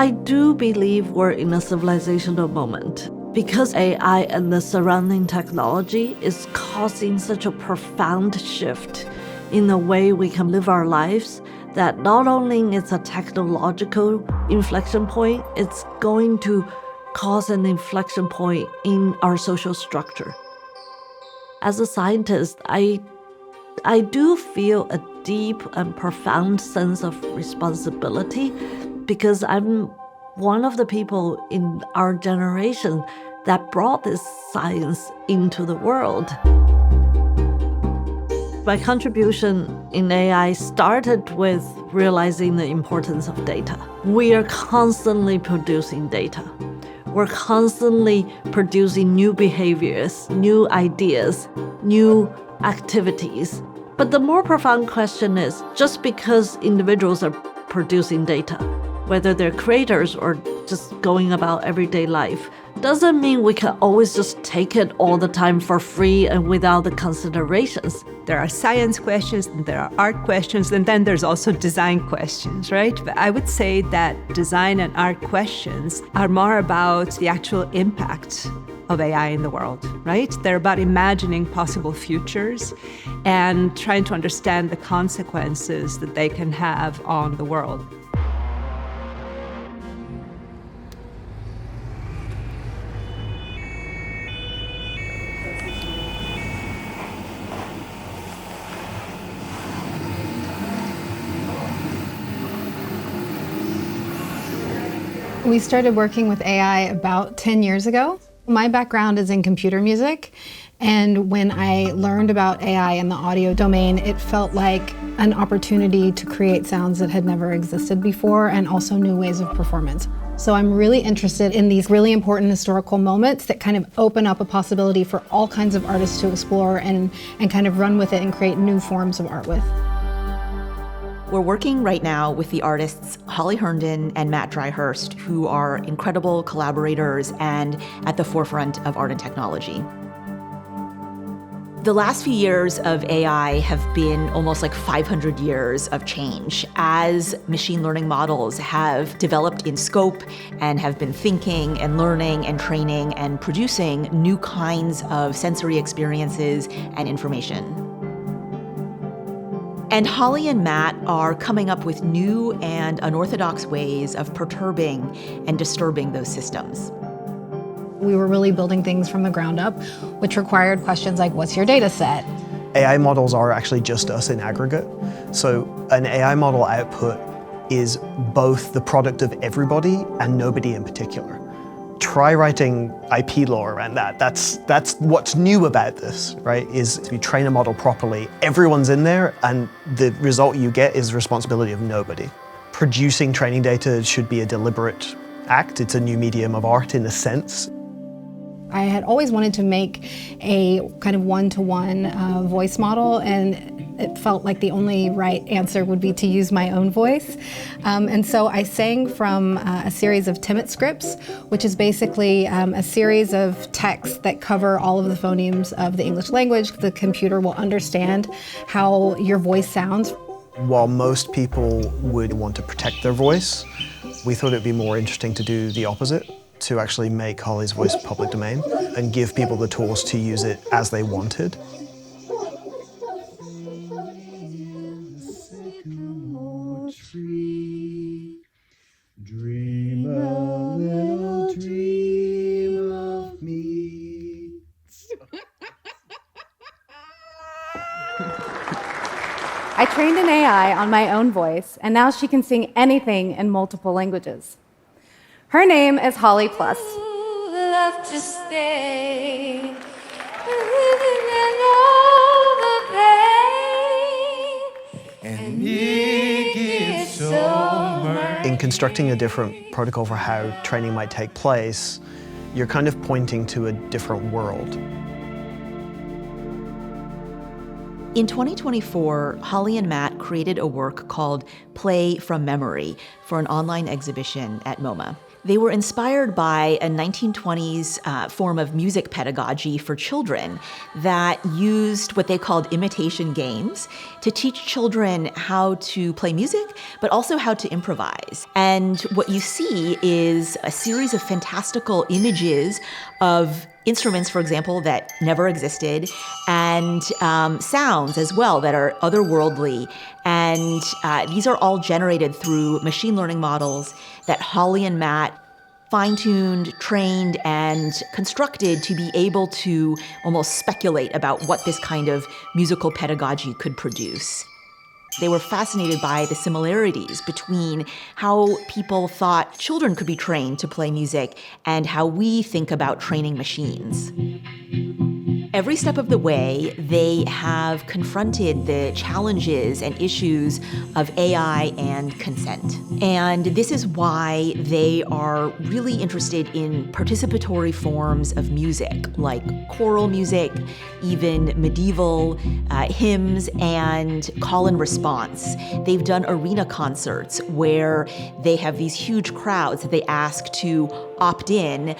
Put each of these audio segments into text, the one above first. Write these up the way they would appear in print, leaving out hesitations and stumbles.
I do believe we're in a civilizational moment because AI and the surrounding technology is causing such a profound shift in the way we can live our lives that not only it's a technological inflection point, it's going to cause an inflection point in our social structure. As a scientist, I do feel a deep and profound sense of responsibility because I'm one of the people in our generation that brought this science into the world. My contribution in AI started with realizing the importance of data. We are constantly producing data. We're constantly producing new behaviors, new ideas, new activities. But the more profound question is, just because individuals are producing data, whether they're creators or just going about everyday life, doesn't mean we can always just take it all the time for free and without the considerations. There are science questions, and there are art questions, and then there's also design questions, right? But I would say that design and art questions are more about the actual impact of AI in the world, right? They're about imagining possible futures and trying to understand the consequences that they can have on the world. We started working with AI about 10 years ago. My background is in computer music, and when I learned about AI in the audio domain, it felt like an opportunity to create sounds that had never existed before and also new ways of performance. So I'm really interested in these really important historical moments that kind of open up a possibility for all kinds of artists to explore and kind of run with it and create new forms of art with. We're working right now with the artists Holly Herndon and Matt Dryhurst, who are incredible collaborators and at the forefront of art and technology. The last few years of AI have been almost like 500 years of change as machine learning models have developed in scope and have been thinking and learning and training and producing new kinds of sensory experiences and information. And Holly and Matt are coming up with new and unorthodox ways of perturbing and disturbing those systems. We were really building things from the ground up, which required questions like, what's your data set? AI models are actually just us in aggregate. So an AI model output is both the product of everybody and nobody in particular. Try writing IP law around that. That's what's new about this, right? Is if you train a model properly, everyone's in there and the result you get is the responsibility of nobody. Producing training data should be a deliberate act. It's a new medium of art in a sense. I had always wanted to make a kind of one-to-one voice model, and it felt like the only right answer would be to use my own voice. And so I sang from a series of Timmett scripts, which is basically a series of texts that cover all of the phonemes of the English language. The computer will understand how your voice sounds. While most people would want to protect their voice, we thought it'd be more interesting to do the opposite, to actually make Holly's voice public domain and give people the tools to use it as they wanted. Dream a little dream of me. I trained an AI on my own voice, and now she can sing anything in multiple languages. Her name is Holly Plus. Love to stay, living in all the pain, and he gets so much. In constructing a different protocol for how training might take place, you're kind of pointing to a different world. In 2024, Holly and Matt created a work called Play from Memory for an online exhibition at MoMA. They were inspired by a 1920s form of music pedagogy for children that used what they called imitation games to teach children how to play music, but also how to improvise. And what you see is a series of fantastical images of instruments, for example, that never existed, and sounds as well that are otherworldly. And these are all generated through machine learning models that Holly and Matt fine-tuned, trained, and constructed to be able to almost speculate about what this kind of musical pedagogy could produce. They were fascinated by the similarities between how people thought children could be trained to play music and how we think about training machines. Every step of the way, they have confronted the challenges and issues of AI and consent. And this is why they are really interested in participatory forms of music, like choral music, even medieval hymns, and call and response. They've done arena concerts where they have these huge crowds that they ask to opt in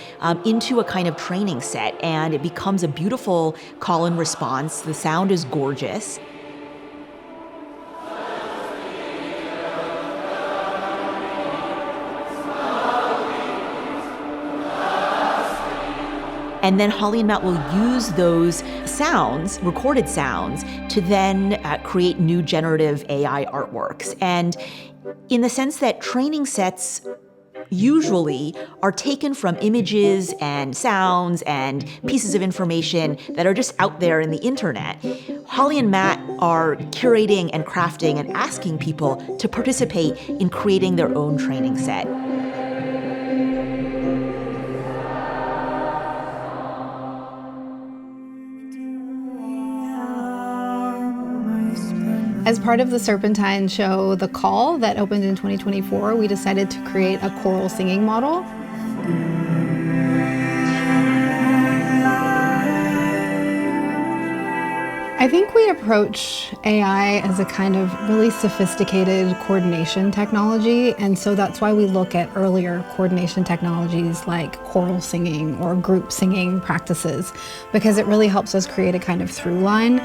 into a kind of training set, and it becomes a beautiful call and response. The sound is gorgeous. And then Holly and Matt will use those sounds, recorded sounds, to then create new generative AI artworks. And in the sense that training sets usually are taken from images and sounds and pieces of information that are just out there in the internet, Holly and Matt are curating and crafting and asking people to participate in creating their own training set. As part of the Serpentine show, The Call, that opened in 2024, we decided to create a choral singing model. I think we approach AI as a kind of really sophisticated coordination technology, and so that's why we look at earlier coordination technologies like choral singing or group singing practices, because it really helps us create a kind of through line,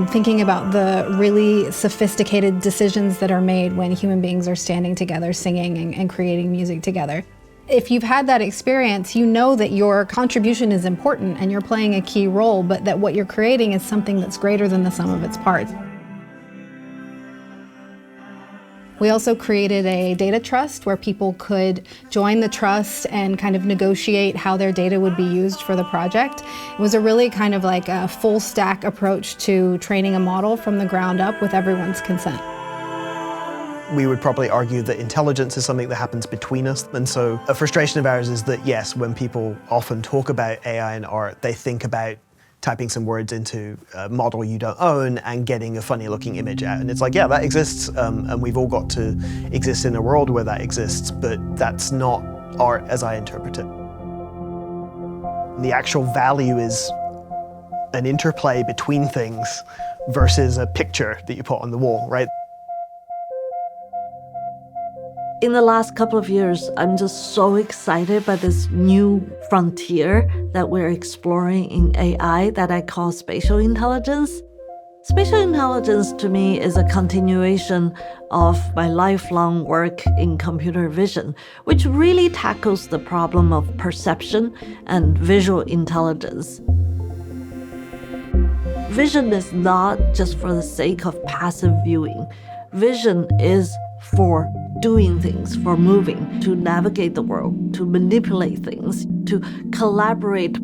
thinking about the really sophisticated decisions that are made when human beings are standing together singing and creating music together. If you've had that experience, you know that your contribution is important and you're playing a key role, but that what you're creating is something that's greater than the sum of its parts. We also created a data trust where people could join the trust and kind of negotiate how their data would be used for the project. It was a really kind of like a full stack approach to training a model from the ground up with everyone's consent. We would probably argue that intelligence is something that happens between us. And so a frustration of ours is that, yes, when people often talk about AI and art, they think about typing some words into a model you don't own and getting a funny looking image out. And it's like, yeah, that exists, and we've all got to exist in a world where that exists, but that's not art as I interpret it. The actual value is an interplay between things versus a picture that you put on the wall, right? In the last couple of years, I'm just so excited by this new frontier that we're exploring in AI that I call spatial intelligence. Spatial intelligence to me is a continuation of my lifelong work in computer vision, which really tackles the problem of perception and visual intelligence. Vision is not just for the sake of passive viewing. Vision is for doing things, for moving, to navigate the world, to manipulate things, to collaborate.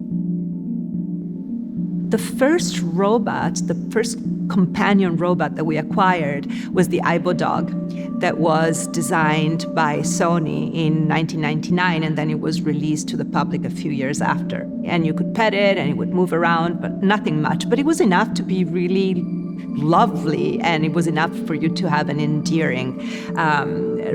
The first robot, the first companion robot that we acquired was the Aibo dog that was designed by Sony in 1999, and then it was released to the public a few years after. And you could pet it and it would move around, but nothing much. But it was enough to be really lovely, and it was enough for you to have an endearing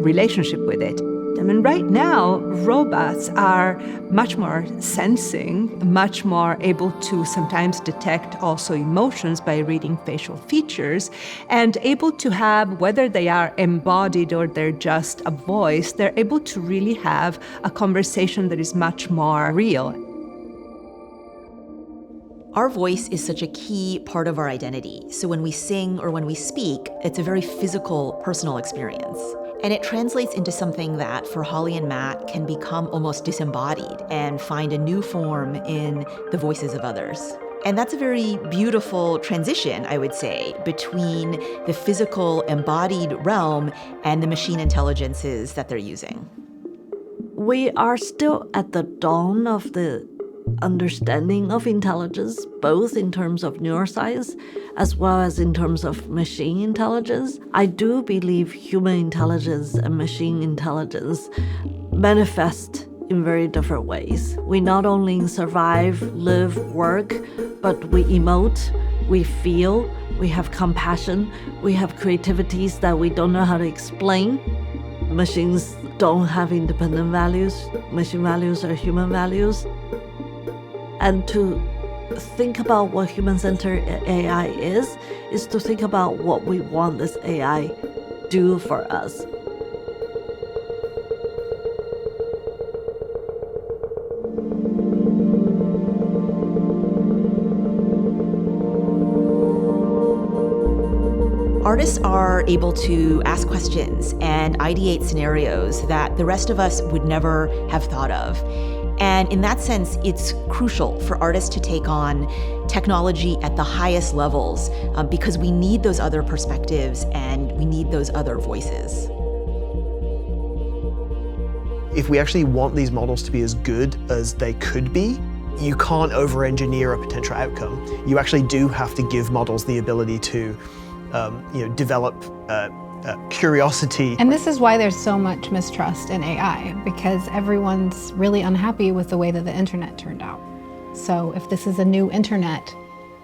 relationship with it. I mean, right now, robots are much more sensing, much more able to sometimes detect also emotions by reading facial features, and able to have, whether they are embodied or they're just a voice, they're able to really have a conversation that is much more real. Our voice is such a key part of our identity. So when we sing or when we speak, it's a very physical, personal experience. And it translates into something that, for Holly and Matt, can become almost disembodied and find a new form in the voices of others. And that's a very beautiful transition, I would say, between the physical, embodied realm and the machine intelligences that they're using. We are still at the dawn of the understanding of intelligence, both in terms of neuroscience as well as in terms of machine intelligence. I do believe human intelligence and machine intelligence manifest in very different ways. We not only survive, live, work, but we emote, we feel, we have compassion, we have creativities that we don't know how to explain. Machines don't have independent values. Machine values are human values. And to think about what human-centered AI is to think about what we want this AI do for us. Artists are able to ask questions and ideate scenarios that the rest of us would never have thought of. And in that sense, it's crucial for artists to take on technology at the highest levels because we need those other perspectives and we need those other voices. If we actually want these models to be as good as they could be, you can't over-engineer a potential outcome. You actually do have to give models the ability to develop curiosity. And this is why there's so much mistrust in AI, because everyone's really unhappy with the way that the internet turned out. So if this is a new internet,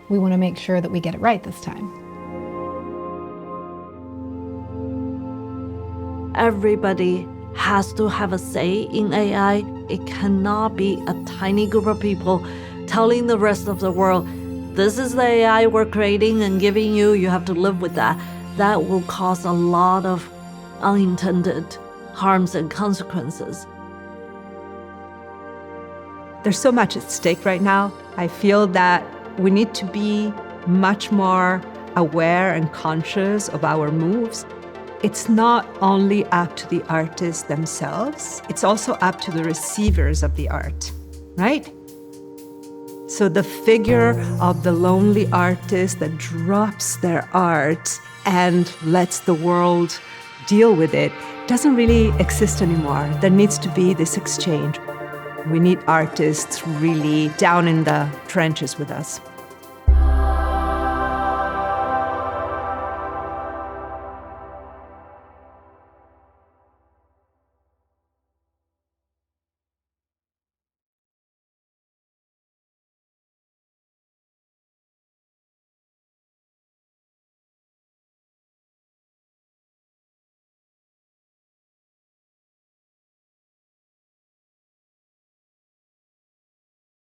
we want to make sure that we get it right this time. Everybody has to have a say in AI. It cannot be a tiny group of people telling the rest of the world, this is the AI we're creating and giving you, you have to live with that. That will cause a lot of unintended harms and consequences. There's so much at stake right now. I feel that we need to be much more aware and conscious of our moves. It's not only up to the artists themselves, it's also up to the receivers of the art, right? So the figure of the lonely artist that drops their art and lets the world deal with it doesn't really exist anymore. There needs to be this exchange. We need artists really down in the trenches with us.